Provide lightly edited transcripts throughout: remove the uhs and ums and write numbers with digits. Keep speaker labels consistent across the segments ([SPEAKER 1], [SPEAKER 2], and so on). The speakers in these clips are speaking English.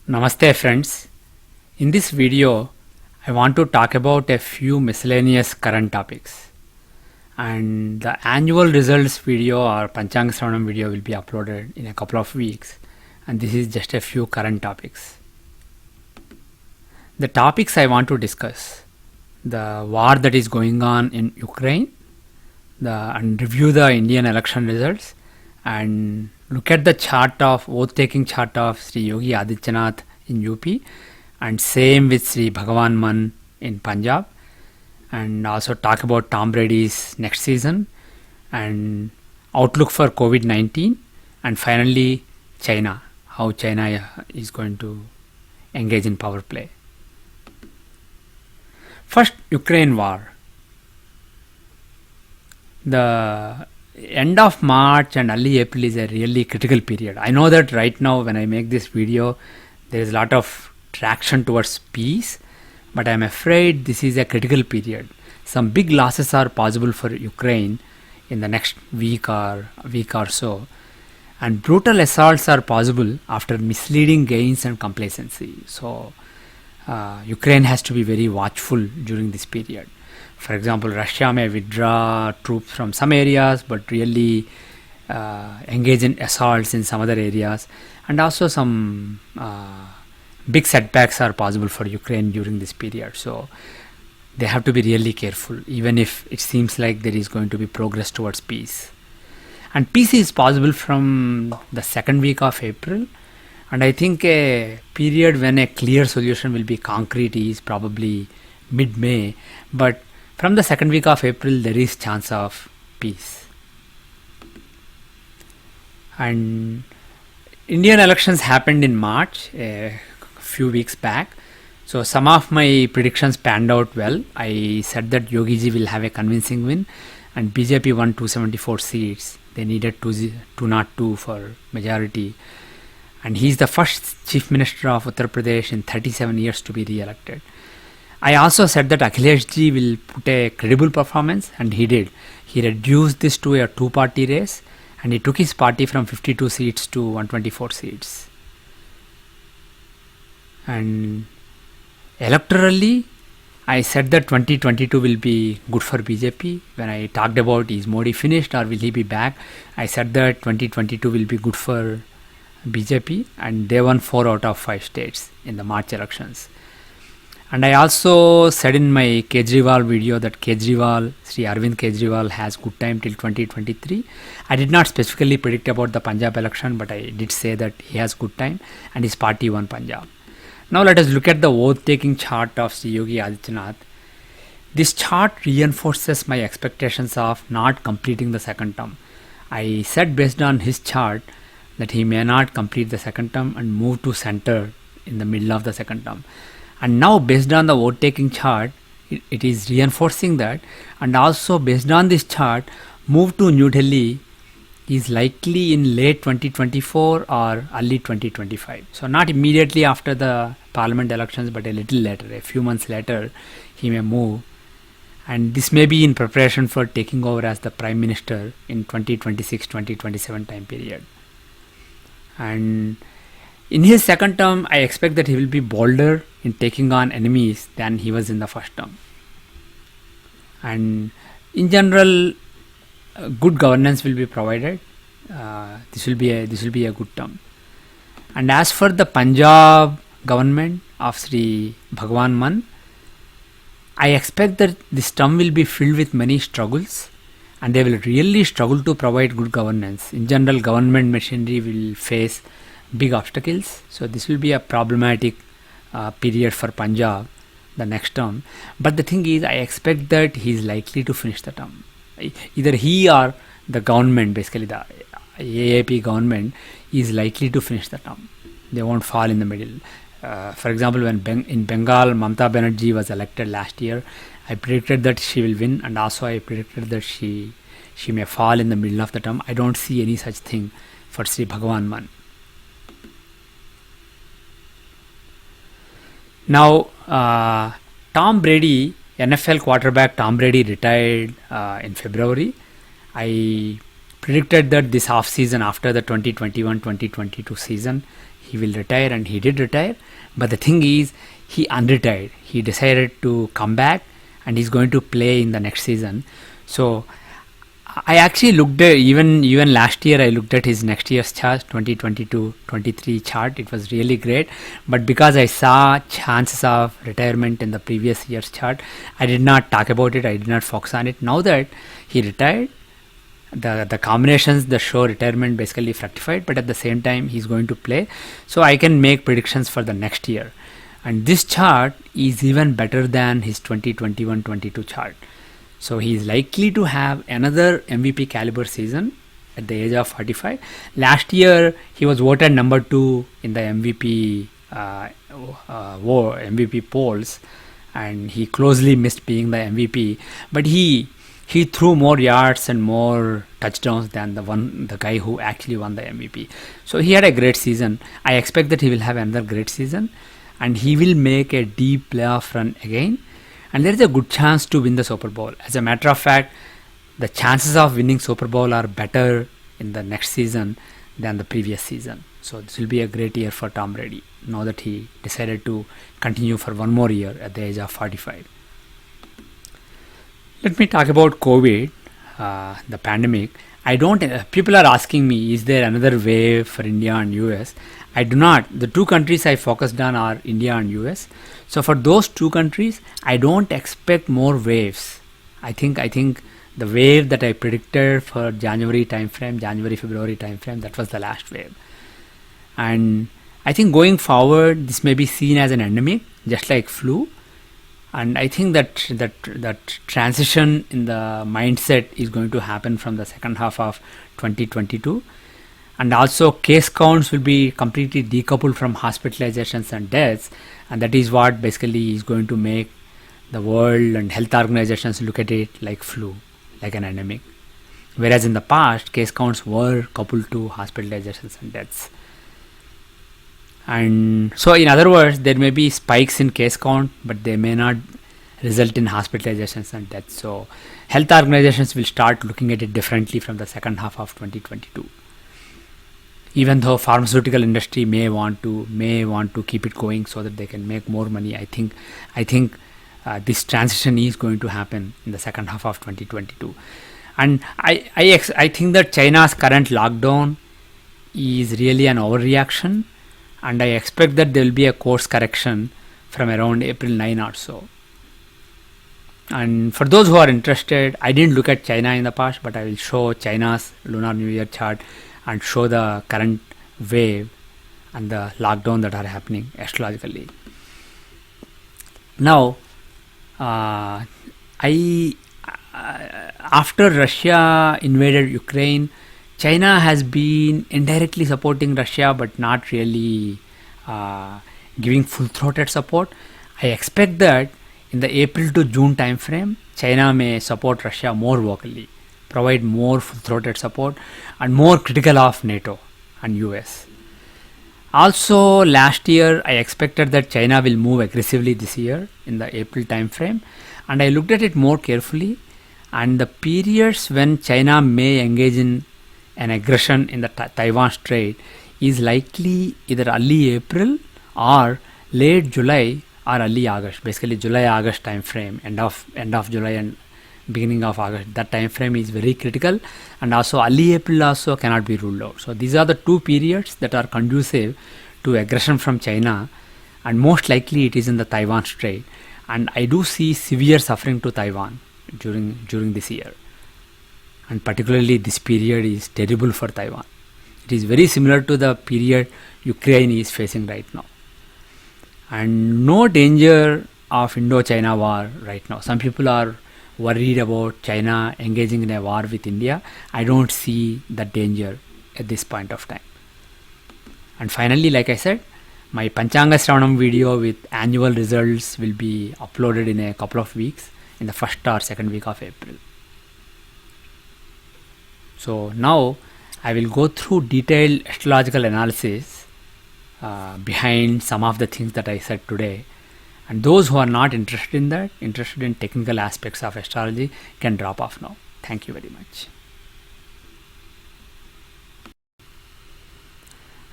[SPEAKER 1] Namaste friends. In this video, I want to talk about a few miscellaneous current topics. And the annual results video or Panchang Sravanam video will be uploaded in a couple of weeks. And this is just a few current topics. The topics I want to discuss: the war that is going on in Ukraine, and review the Indian election results, and look at the oath-taking chart of Sri Yogi Adityanath in UP, and same with Sri Bhagwan Mann in Punjab, and also talk about Tom Brady's next season, and outlook for COVID-19, and finally China, how China is going to engage in power play. First, Ukraine war. The end of March and early April is a really critical period. I know that right now when I make this video, there is a lot of traction towards peace, but I'm afraid this is a critical period. Some big losses are possible for Ukraine in the next week or so, and brutal assaults are possible after misleading gains and complacency. So Ukraine has to be very watchful during this period. For example, Russia may withdraw troops from some areas but really engage in assaults in some other areas, and also some big setbacks are possible for Ukraine during this period. So they have to be really careful, even if it seems like there is going to be progress towards peace. And peace is possible from the second week of April, and I think a period when a clear solution will be concrete is probably mid-May, but from the second week of April there is chance of peace. And Indian elections happened in March, a few weeks back. So some of my predictions panned out well. I said that Yogi ji will have a convincing win, and BJP won 274 seats. They needed 202 for majority. And he is the first Chief Minister of Uttar Pradesh in 37 years to be re-elected. I also said that Akhilesh ji will put a credible performance, and he did. He reduced this to a two-party race, and he took his party from 52 seats to 124 seats. And electorally, I said that 2022 will be good for BJP. When I talked about is Modi finished or will he be back, I said that 2022 will be good for BJP, and they won 4 out of 5 states in the March elections. And I also said in my Kejriwal video that Sri Arvind Kejriwal has good time till 2023. I did not specifically predict about the Punjab election, but I did say that he has good time and his party won Punjab. Now let us look at the oath-taking chart of Sri Yogi Adityanath. This chart reinforces my expectations of not completing the second term. I said based on his chart that he may not complete the second term and move to center in the middle of the second term. And now based on the vote-taking chart, it is reinforcing that, and also based on this chart, move to New Delhi is likely in late 2024 or early 2025. So not immediately after the parliament elections, but a little later, a few months later, he may move. And this may be in preparation for taking over as the Prime Minister in 2026-2027 time period. And in his second term, I expect that he will be bolder in taking on enemies than he was in the first term. And in general, good governance will be provided. This will be a good term. And as for the Punjab government of Sri Bhagwan Mann, I expect that this term will be filled with many struggles, and they will really struggle to provide good governance. In general, government machinery will face big obstacles, so this will be a problematic period for Punjab the next term. But the thing is, I expect that he is likely to finish the term. Either he or the government, basically the AAP government, is likely to finish the term. They won't fall in the middle. For example, when in Bengal Mamata Banerjee was elected last year, I predicted that she will win, and also I predicted that she may fall in the middle of the term. I don't see any such thing for Sri Bhagwan Mann. Now, Tom Brady, NFL quarterback Tom Brady retired in February. I predicted that this off season, after the 2021-2022 season, he will retire, and he did retire. But the thing is, he unretired. He decided to come back, and he's going to play in the next season. So I actually looked at even last year. I looked at his next year's chart, 2022-23 chart. It was really great, but because I saw chances of retirement in the previous year's chart, I did not talk about it. I did not focus on it. Now that he retired, the combinations that show retirement basically fructified, but at the same time he's going to play, so I can make predictions for the next year. And this chart is even better than his 2021-22 chart. So he is likely to have another MVP caliber season at the age of 45. Last year he was voted number 2 in the MVP MVP polls, and he closely missed being the MVP. But he threw more yards and more touchdowns than the guy who actually won the MVP. So he had a great season. I expect that he will have another great season, and he will make a deep playoff run again. And there is a good chance to win the Super Bowl. As a matter of fact, the chances of winning Super Bowl are better in the next season than the previous season. So this will be a great year for Tom Brady, now that he decided to continue for one more year at the age of 45. Let me talk about COVID, the pandemic. People are asking me, is there another wave for India and US? I do not. The two countries I focused on are India and US. So for those two countries, I don't expect more waves. I think the wave that I predicted for January, February timeframe, that was the last wave. And I think going forward, this may be seen as an endemic, just like flu. And I think that transition in the mindset is going to happen from the second half of 2022. And also case counts will be completely decoupled from hospitalizations and deaths. And that is what basically is going to make the world and health organizations look at it like flu, like an endemic. Whereas in the past, case counts were coupled to hospitalizations and deaths. And so in other words, there may be spikes in case count, but they may not result in hospitalizations and deaths. So health organizations will start looking at it differently from the second half of 2022. Even though pharmaceutical industry may want to keep it going so that they can make more money, I think this transition is going to happen in the second half of 2022. And I think that China's current lockdown is really an overreaction, and I expect that there will be a course correction from around April 9 or so. And for those who are interested, I didn't look at China in the past, but I will show China's Lunar New Year chart and show the current wave and the lockdown that are happening astrologically. Now, after Russia invaded Ukraine, China has been indirectly supporting Russia, but not really giving full-throated support. I expect that in the April to June timeframe, China may support Russia more vocally, provide more full-throated support, and more critical of NATO and US. Also, last year I expected that China will move aggressively this year in the April timeframe, and I looked at it more carefully, and the periods when China may engage in an aggression in the Taiwan Strait is likely either early April or late July or early August. Basically, July-August time frame, end of July and beginning of August. That time frame is very critical, and also early April also cannot be ruled out. So these are the two periods that are conducive to aggression from China, and most likely it is in the Taiwan Strait. And I do see severe suffering to Taiwan during this year. And particularly this period is terrible for Taiwan. It is very similar to the period Ukraine is facing right now. And no danger of Indo-China war right now. Some people are worried about China engaging in a war with India. I don't see that danger at this point of time. And finally, like I said, my Panchanga Shravanam video with annual results will be uploaded in a couple of weeks, in the first or second week of April. So now I will go through detailed astrological analysis behind some of the things that I said today. And those who are not interested in that, interested in technical aspects of astrology, can drop off now. Thank you very much.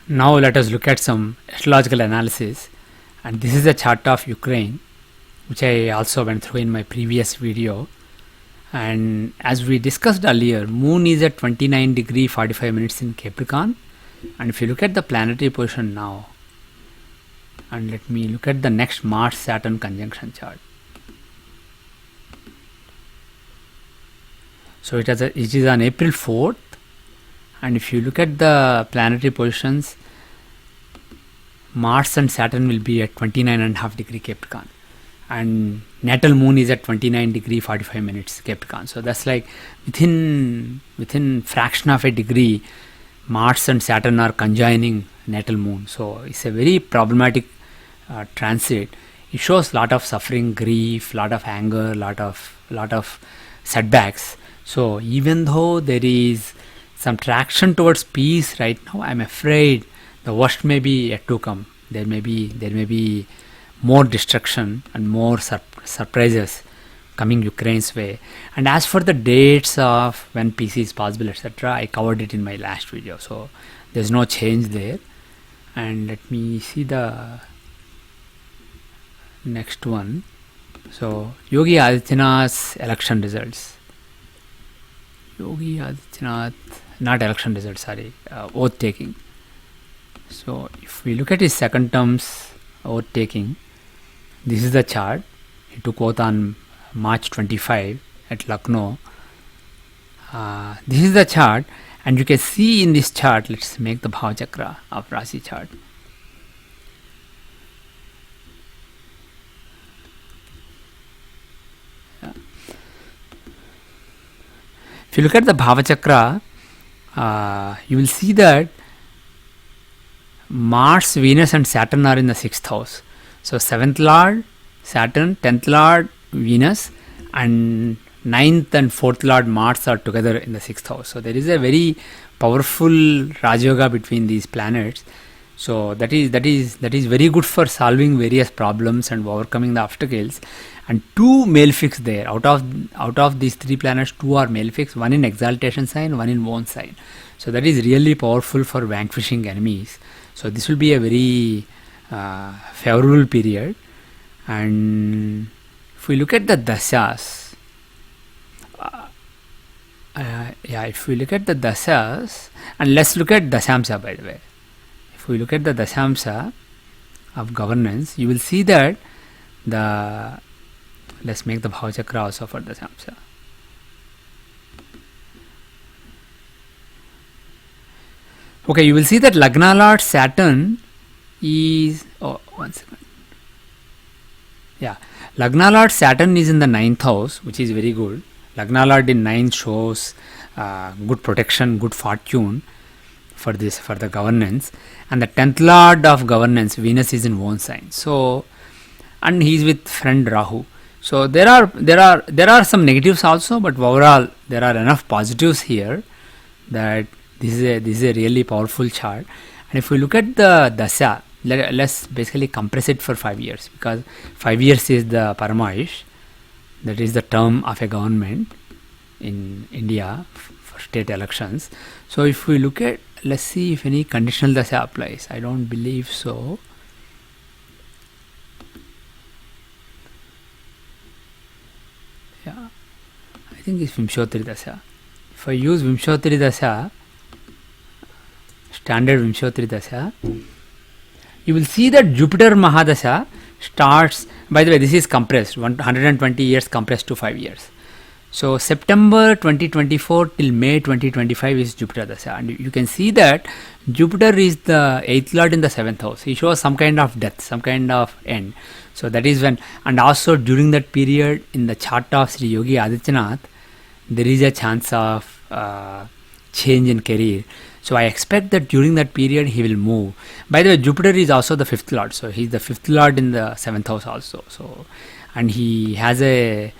[SPEAKER 1] Now let us look at some astrological analysis, and this is a chart of Ukraine, which I also went through in my previous video. And as we discussed earlier, moon is at 29 degree 45 minutes in Capricorn, and if you look at the planetary position now, and let me look at the next Mars Saturn conjunction chart. So it is on April 4th, and if you look at the planetary positions, Mars and Saturn will be at 29.5 degree Capricorn, and natal moon is at 29 degree 45 minutes Capricorn. So that's like within fraction of a degree, Mars and Saturn are conjoining natal moon. So it's a very problematic transit. It shows lot of suffering, grief, lot of anger, lot of setbacks. So even though there is some traction towards peace right now, I'm afraid the worst may be yet to come. There may be more destruction and more surprises coming Ukraine's way. And as for the dates of when peace is possible, etc., I covered it in my last video, so there's no change there. And let me see the next one. So Yogi Adityanath's election results. Yogi Adityanath, not election results, sorry, oath taking. So if we look at his second term's oath taking, this is the chart. He took oath on March 25 at Lucknow. This is the chart, and you can see in this chart, let's make the Bhava Chakra of Rasi chart. If you look at the Bhava Chakra, you will see that Mars, Venus and Saturn are in the 6th house. So 7th Lord Saturn, 10th Lord Venus, and 9th and 4th Lord Mars are together in the 6th house. So there is a very powerful Rajayoga between these planets. So that is very good for solving various problems and overcoming the obstacles. And 2 malefics there. Out of these 3 planets, 2 are malefics. One in exaltation sign, one in own sign. So that is really powerful for vanquishing enemies. So this will be a very favorable period. And if we look at the dashas, if we look at the dashas, and let's look at dashamsa, by the way. If we look at the dashamsa of governance, you will see that let's make the Bhava Chakra also for dashamsa. Okay, you will see that Lagna Lord Saturn is, one second. Yeah, Lagna Lord Saturn is in the 9th house, which is very good. Lagna Lord in 9 shows good protection, good fortune for the governance. And the 10th Lord of governance, Venus, is in own sign. So, and he is with friend Rahu. So there are some negatives also, but overall there are enough positives here that this is a really powerful chart. And if we look at the dasha, let's basically compress it for 5 years, because 5 years is the Paramayish, that is the term of a government in India for state elections. So if we look at, let's see if any conditional dasha applies. I don't believe so. Yeah, I think it's Vimshotri dasha. If I use Vimshotri dasha, standard Vimshotri dasha, you will see that Jupiter Mahadasha starts, by the way, this is compressed, 120 years compressed to 5 years. So September 2024 till May 2025 is Jupiter Dasha, and you can see that Jupiter is the 8th Lord in the 7th house. He shows some kind of death, some kind of end. So that is when, and also during that period in the chart of Sri Yogi Adityanath, there is a chance of change in career. So I expect that during that period he will move. By the way, Jupiter is also the 5th Lord. So he is the 5th Lord in the 7th house also. So, and he has a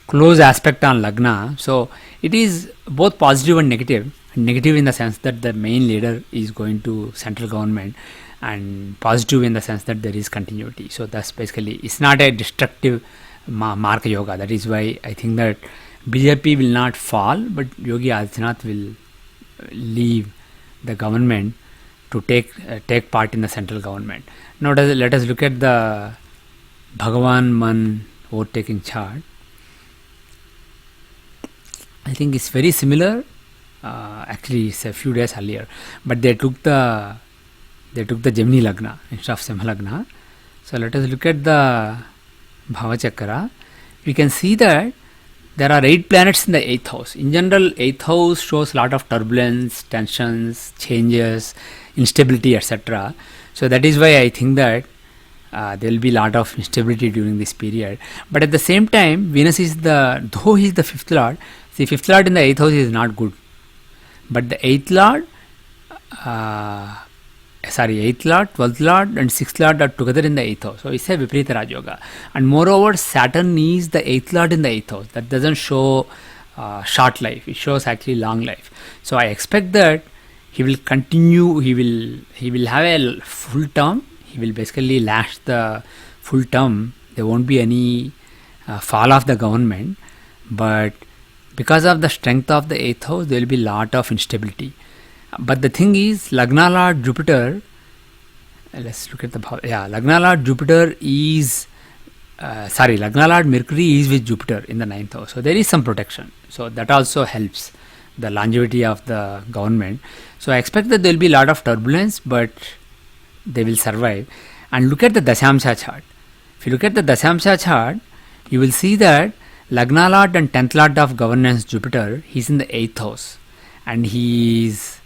[SPEAKER 1] close aspect on Lagna. So it is both positive and negative. Negative in the sense that the main leader is going to central government, and positive in the sense that there is continuity. So that's basically, it's not a destructive Marka Yoga. That is why I think that BJP will not fall, but Yogi Adityanath will leave the government to take part in the central government. Now let us look at the Bhagavan Man overtaking chart. I think it's very similar. Actually, it's a few days earlier, but they took the Gemini Lagna instead of Simha Lagna. So let us look at the Bhava Chakra. We can see that there are 8 planets in the 8th house. In general, 8th house shows a lot of turbulence, tensions, changes, instability, etc. So that is why I think that there will be a lot of instability during this period. But at the same time, Venus is though he is the 5th lord, the 5th lord in the 8th house is not good. But the 8th lord, 8th lord, 12th lord and 6th lord are together in the 8th house. So it's a Viparita Raj Yoga. And moreover, Saturn is the 8th lord in the 8th house. That doesn't show short life. It shows actually long life. So I expect that he will continue, he will have a full term. He will basically last the full term. There won't be any fall of the government. But because of the strength of the 8th house, there will be a lot of instability. But the thing is, Lagna Lord Jupiter, let's look at the Lagna Lord Jupiter is Lagna Lord Mercury is with Jupiter in the 9th house. So there is some protection. So that also helps the longevity of the government. So I expect that there will be a lot of turbulence, but they will survive. And look at the Dashamsha chart. If you look at the Dashamsha chart, you will see that Lagna Lord and 10th Lord of governance Jupiter, he is in the 8th house and he is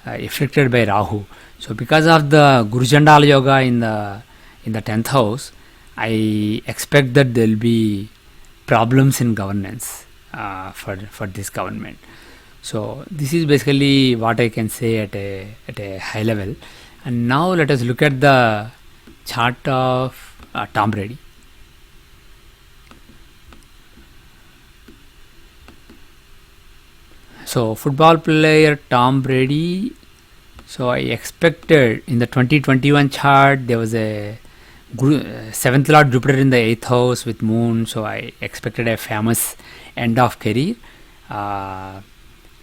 [SPEAKER 1] afflicted by Rahu. So because of the Guru Chandala Yoga in the 10th house, I expect that there will be problems in governance for this government. So this is basically what I can say at a high level. And now let us look at the chart of Tom Brady. So football player Tom Brady. So I expected in the 2021 chart there was a 7th Lord Jupiter in the 8th house with Moon. So I expected a famous end of career.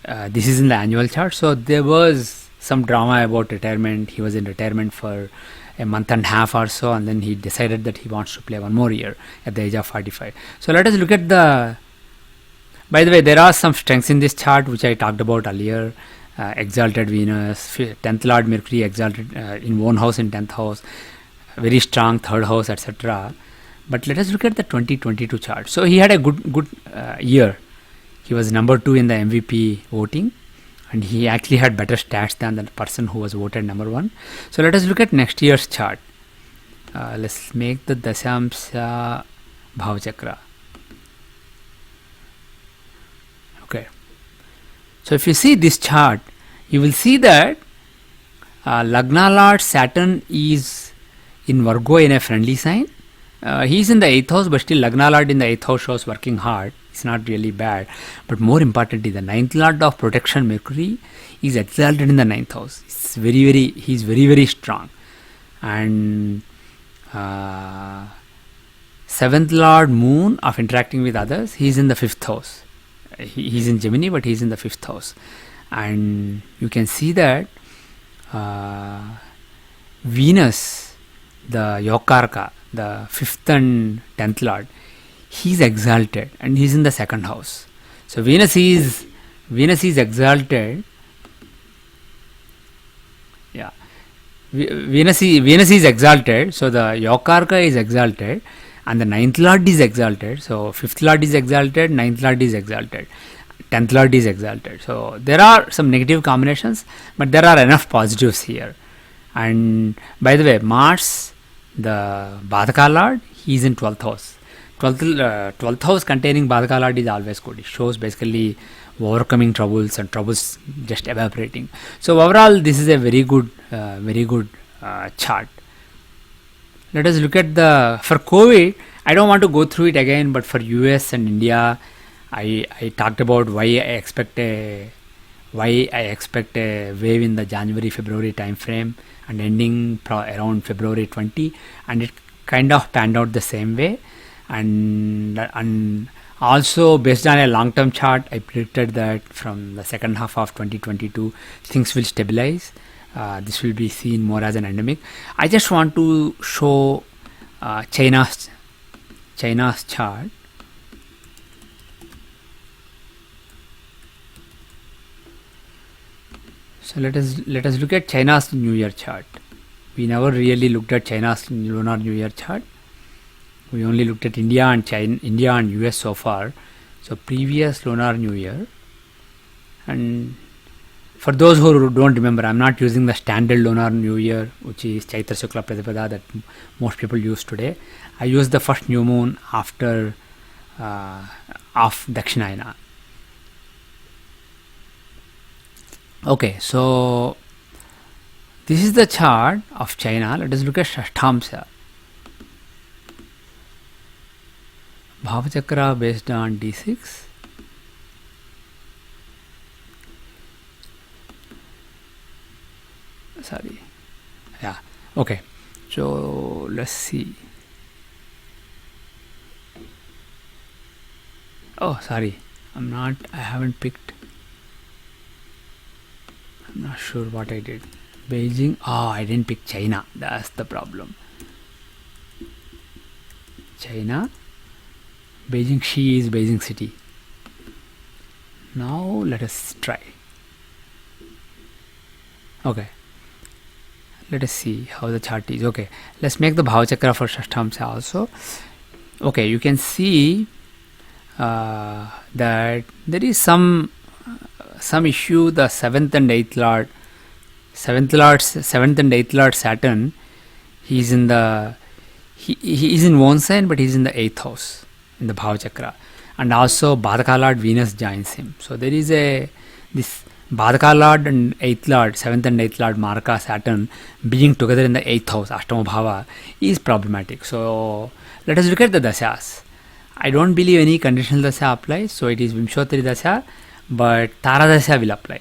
[SPEAKER 1] This is in the annual chart. So there was some drama about retirement. He was in retirement for a month and a half or so, and then he decided that he wants to play one more year at the age of 45. So let us look at the. By the way, there are some strengths in this chart which I talked about earlier. Exalted Venus, 10th Lord Mercury exalted in one house in 10th house, very strong 3rd house, etc. But let us look at the 2022 chart. So he had a good year. He was number 2 in the MVP voting, and he actually had better stats than the person who was voted number 1. So let us look at next year's chart. Let's make the Dashamsha Bhava Chakra. Okay. So if you see this chart, you will see that Lagna Lord Saturn is in Virgo in a friendly sign. He is in the 8th house, but still Lagna Lord in the 8th house shows working hard. It's not really bad. But more importantly, the 9th Lord of protection Mercury is exalted in the 9th house. It's he's very, very strong. And 7th Lord Moon of interacting with others, he's in the 5th house. He's in Gemini, but he's in the 5th house. And you can see that Venus, the Yokarka, the 5th and 10th Lord, he's exalted and he's in the 2nd house. So Venus is exalted. Yeah, Venus is exalted. So the Yokarka is exalted, and the 9th Lord is exalted. So 5th Lord is exalted, 9th Lord is exalted, 10th Lord is exalted. So there are some negative combinations, but there are enough positives here. And by the way, Mars, the Badhaka Lord, he is in 12th house. 12th house containing Badhaka Lord is always good. It shows basically overcoming troubles and troubles just evaporating. So overall, this is a very good chart. Let us look at for COVID. I don't want to go through it again, but for US and India, I talked about why I expect a wave in the January-February time frame and ending around February 20, and it kind of panned out the same way. And also based on a long-term chart, I predicted that from the second half of 2022 things will stabilize. this will be seen more as an endemic. I just want to show China's chart. So let us look at China's New Year chart. We never really looked at China's Lunar New Year chart. We only looked at India and US so far. So previous Lunar New Year. And for those who don't remember, I'm not using the standard Lunar New Year, which is Chaitra Shukla Pratipada that most people use today. I use the first new moon after of Dakshinayana. Okay, so this is the chart of China. Let us look at Shashtamsa. Bhavachakra based on D6. Sorry. Yeah. Okay. So let's see. Oh, sorry. I haven't picked. I'm not sure what I did. Beijing. Oh, I didn't pick China. That's the problem. China. Beijing. She is Beijing city. Now let us try. Okay. Let us see how the chart is. Okay. Let's make the Bhavachakra for Shashtamsa also. Okay. You can see that there is some issue. The 7th and 8th Lord, 7th and 8th Lord Saturn, he is in one sign, but he is in the 8th house in the Bhavachakra, and also Badaka Lord Venus joins him. So there is this Badaka Lord and 8th Lord, 7th and 8th Lord Maraka Saturn being together in the 8th house, Ashtama Bhava, is problematic. So let us look at the Dashas. I don't believe any conditional Dasha applies, so it is Vimshotri Dasha, but Tara Dasha will apply.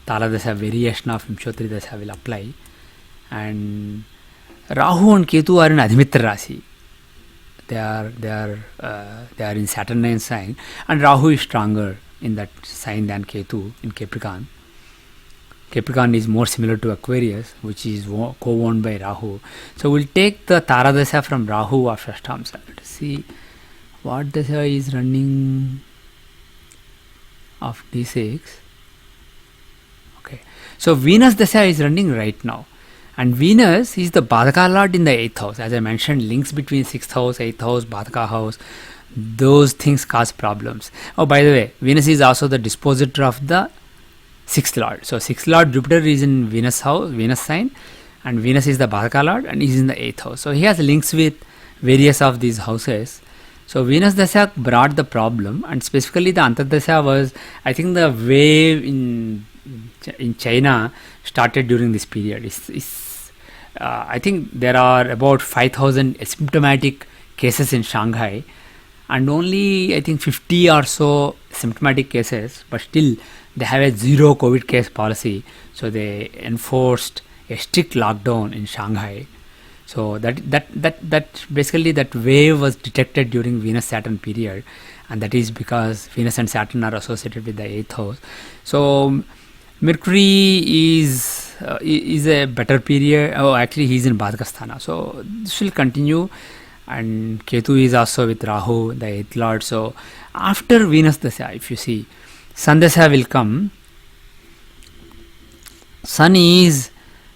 [SPEAKER 1] Tara Dasha variation of Vimshotri Dasha will apply. And Rahu and Ketu are in Adhimitra Rasi. They are in Saturn 9 sign, and Rahu is stronger in that sign than Ketu in Capricorn. Capricorn is more similar to Aquarius, which is co-owned by Rahu. So we'll take the Tara Dasha from Rahu of Shashtamsa. Let's see what Dasha is running of D6. Okay, so Venus Dasha is running right now, and Venus is the Badaka Lord in the 8th house. As I mentioned, links between 6th house, 8th house, Badaka house, those things cause problems. Oh, by the way, Venus is also the dispositor of the 6th Lord. So 6th Lord Jupiter is in Venus house, Venus sign, and Venus is the Badaka Lord, and he is in the 8th house. So he has links with various of these houses. So Venus Dasha brought the problem, and specifically the Antardasha was, I think the wave in China started during this period. I think there are about 5,000 asymptomatic cases in Shanghai, and only I think 50 or so symptomatic cases, but still they have a zero COVID case policy. So they enforced a strict lockdown in Shanghai. So that basically that wave was detected during Venus Saturn period, and that is because Venus and Saturn are associated with the 8th house. So Mercury is a better period. Oh, actually he is in Badakasthana. So this will continue, and Ketu is also with Rahu, the 8th Lord. So after Venus Dasha, if you see, Sun Dasha will come. Sun is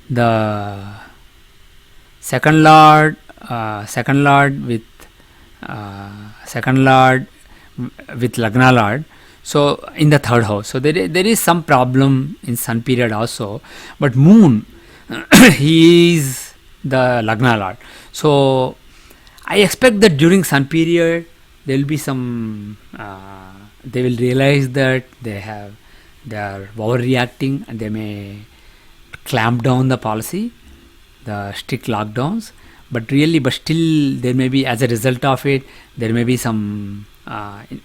[SPEAKER 1] the second lord with Lagna Lord, so in the 3rd house. So there is some problem in Sun period also, but Moon he is the Lagna Lord. So I expect that during Sun period there will be some they will realize that they are overreacting, and they may clamp down the policy, the strict lockdowns, but still there may be, as a result of it, there may be some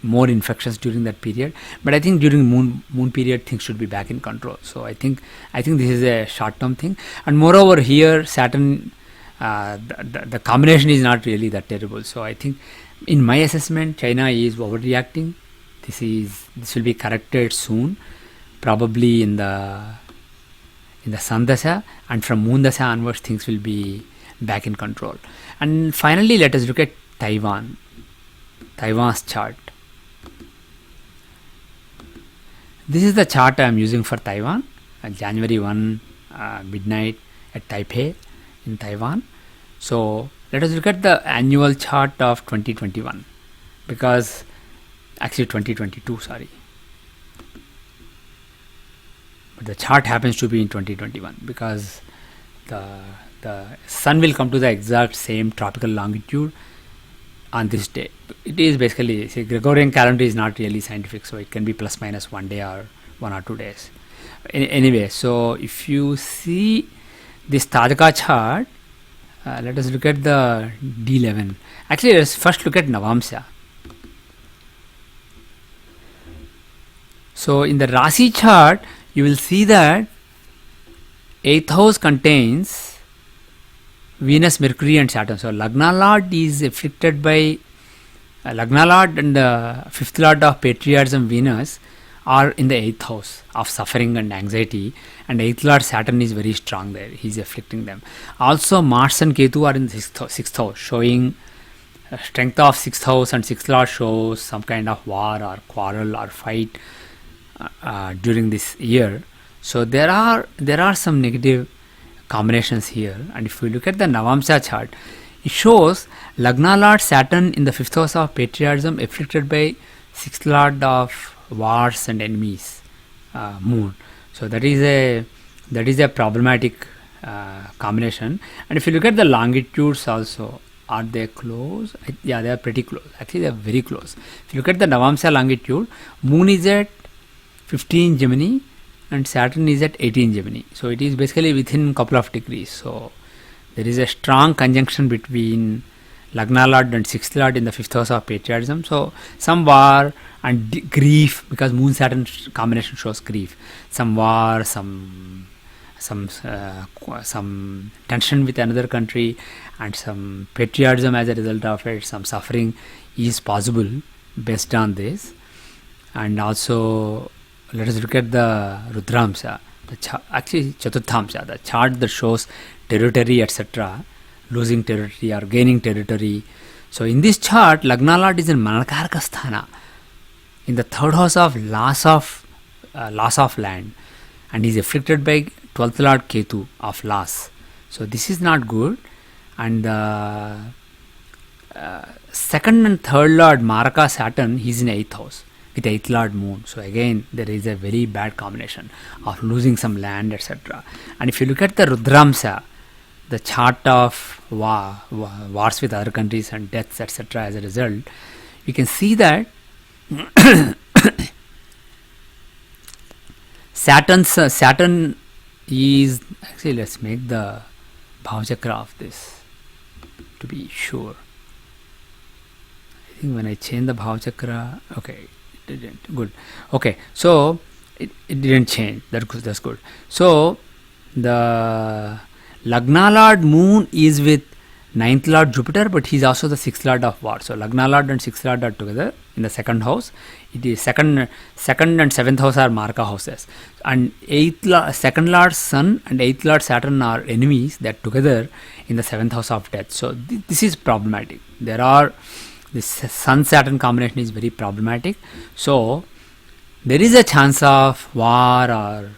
[SPEAKER 1] more infections during that period. But I think during moon period things should be back in control. So I think this is a short term thing, and moreover here Saturn, the combination is not really that terrible. So I think in my assessment China is overreacting. This will be corrected soon, probably in the in the Sun Dasha, and from Moon Dasha onwards things will be back in control. And finally, let us look at Taiwan's chart. This is the chart I am using for Taiwan, January 1 midnight at Taipei in Taiwan. So let us look at the annual chart of 2021, because actually 2022, sorry, but the chart happens to be in 2021 because the sun will come to the exact same tropical longitude on this day. It is basically, see, Gregorian calendar is not really scientific, so it can be plus minus 1 day or 1 or 2 days. Anyway, so if you see this Tajaka chart, let us look at the D11. Actually, let's first look at Navamsha. So in the Rasi chart, you will see that 8th house contains Venus, Mercury and Saturn. So Lagna Lord is afflicted by Lagna Lord and the 5th Lord of Patriarchism, Venus, are in the 8th house of suffering and anxiety, and 8th Lord Saturn is very strong there. He is afflicting them. Also Mars and Ketu are in the 6th house, showing strength of 6th house, and 6th Lord shows some kind of war or quarrel or fight during this year. So there are some negative combinations here. And if we look at the Navamsha chart, it shows Lagna Lord Saturn in the 5th house of Patriarchism afflicted by 6th Lord of wars and enemies, Moon. So that is a problematic combination. And if you look at the longitudes also, are they close? Yeah, they are pretty close. Actually, they are very close. If you look at the Navamsha longitude, Moon is at 15 Gemini and Saturn is at 18 Gemini. So it is basically within a couple of degrees. So there is a strong conjunction between Lagna Lord and 6th Lord in the 5th house of Patriarchism. So some war and grief, because Moon Saturn combination shows grief. Some war, some tension with another country, and some patriotism as a result of it. Some suffering is possible based on this. And also, let us look at the Rudramsha, actually Chaturthamsha, the chart that shows territory, etc., losing territory or gaining territory. So in this chart, Lagna Lord is in Manakarka Sthana, in the 3rd house of loss of land, and is afflicted by 12th Lord Ketu of loss. So this is not good. And the 2nd and 3rd Lord Maraka Saturn, he is in 8th house with 8th Lord Moon. So again, there is a very bad combination of losing some land, etc. And if you look at the Rudramsha, the chart of wars with other countries and deaths, etc., as a result, we can see that Saturn is, actually let's make the Bhavachakra of this to be sure. I think when I change the Bhavachakra, okay, it didn't. Good. Okay, so it didn't change. That's good. So the Lagna Lord Moon is with 9th Lord Jupiter, but he is also the 6th Lord of war. So Lagna Lord and 6th Lord are together in the 2nd house. It is second and 7th house are Marka houses, and 2nd Lord Sun and 8th Lord Saturn are enemies. They are together in the 7th house of death. So this is problematic. This Sun Saturn combination is very problematic. So there is a chance of war or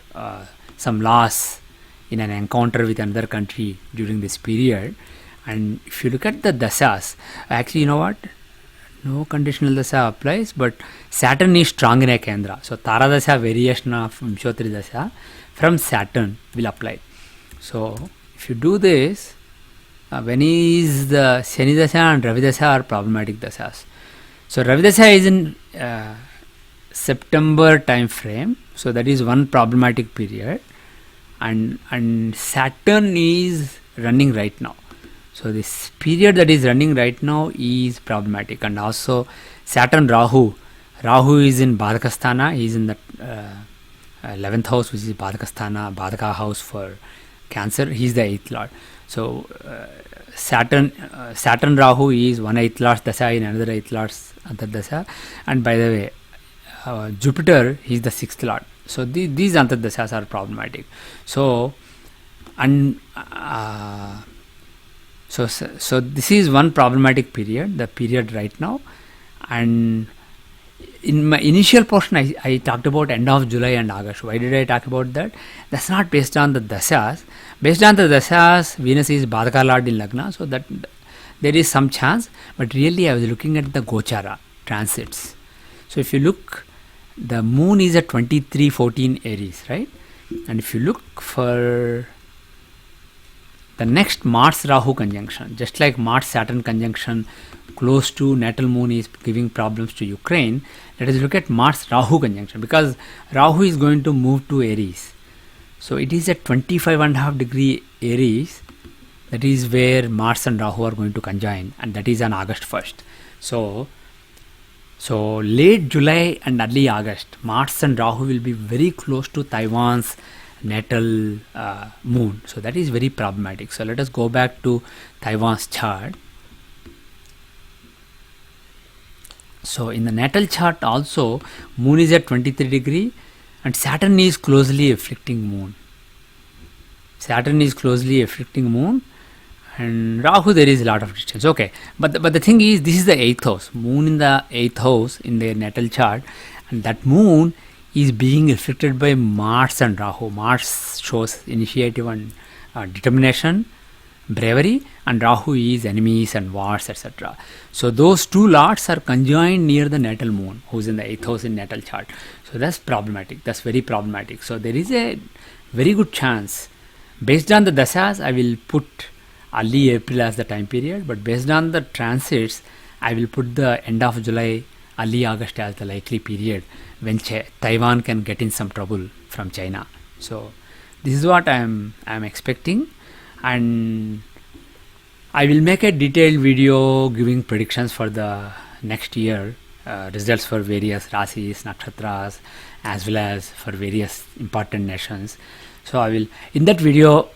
[SPEAKER 1] some loss in an encounter with another country during this period. And if you look at the dasas, actually, you know what? No conditional dasa applies, but Saturn is strong in a kendra. So Tara dasa variation of Vimshotri dasa from Saturn will apply. So if you do this, when is the Shani dasa and Ravi dasa are problematic dasas. So Ravi dasa is in September time frame. So that is one problematic period. And Saturn is running right now. So this period that is running right now is problematic. And also Saturn Rahu is in Badhakasthana. He is in the 11th house, which is Badhakasthana, Badhaka house for Cancer. He is the 8th Lord. So Saturn Rahu is one 8th Lord's dasa in another 8th Lord's other dasa. And by the way, Jupiter, he is the 6th Lord. So these antardashas are problematic. So and so this is one problematic period, the period right now. And in my initial portion, I talked about end of July and August. Why did I talk about that? That's not based on the dashas. Based on the dashas, Venus is Badaka Lord in Lagna, so that there is some chance. But really, I was looking at the Gochara transits. So if you look, the moon is at 2314 Aries, right? And if you look for the next Mars Rahu conjunction, just like Mars Saturn conjunction close to natal moon is giving problems to Ukraine, let us look at Mars Rahu conjunction, because Rahu is going to move to Aries. So it is at 25.5 degree Aries. That is where Mars and Rahu are going to conjoin, and that is on August 1st. So late July and early August, Mars and Rahu will be very close to Taiwan's natal moon. So that is very problematic. So let us go back to Taiwan's chart. So in the natal chart also, moon is at 23 degree and Saturn is closely afflicting moon. Saturn is closely afflicting moon, and Rahu there is a lot of distance. Okay, but the thing is, this is the 8th house, moon in the 8th house in their natal chart, and that moon is being affected by Mars and Rahu. Mars shows initiative and determination, bravery, and Rahu is enemies and wars, etc. So those two lords are conjoined near the natal moon, who's in the 8th house in natal chart. So that's problematic. That's very problematic. So there is a very good chance. Based on the dashas, I will put early April as the time period, but based on the transits, I will put the end of July, early August as the likely period when Taiwan can get in some trouble from China. So this is what I am expecting, and I will make a detailed video giving predictions for the next year, results for various rasis, nakshatras, as well as for various important nations. So I will, in that video,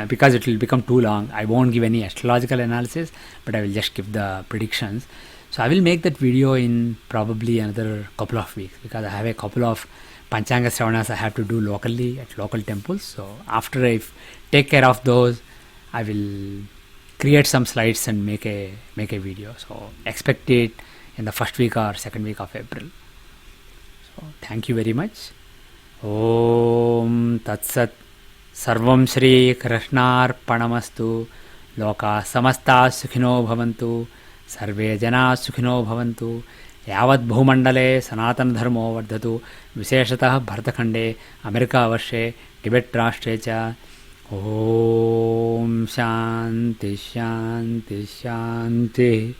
[SPEAKER 1] because it will become too long, I won't give any astrological analysis, but I will just give the predictions. So I will make that video in probably another couple of weeks, because I have a couple of Panchanga Sravanas I have to do locally at local temples. So after I take care of those, I will create some slides and make a video. So expect it in the first week or second week of April. So thank you very much. Om Tat Sat. Sarvam Shri Krishnarpanamastu. Loka Samasta Sukhino Bhavantu. Sarve Jana Sukhino Bhavantu. Yavat Bhumandale Sanatan Dharmo Vardhatu. Visheshatah Bharatakhande Amerika Avashe Tibet Rashtre Cha. Om Shanti Shanti Shanti.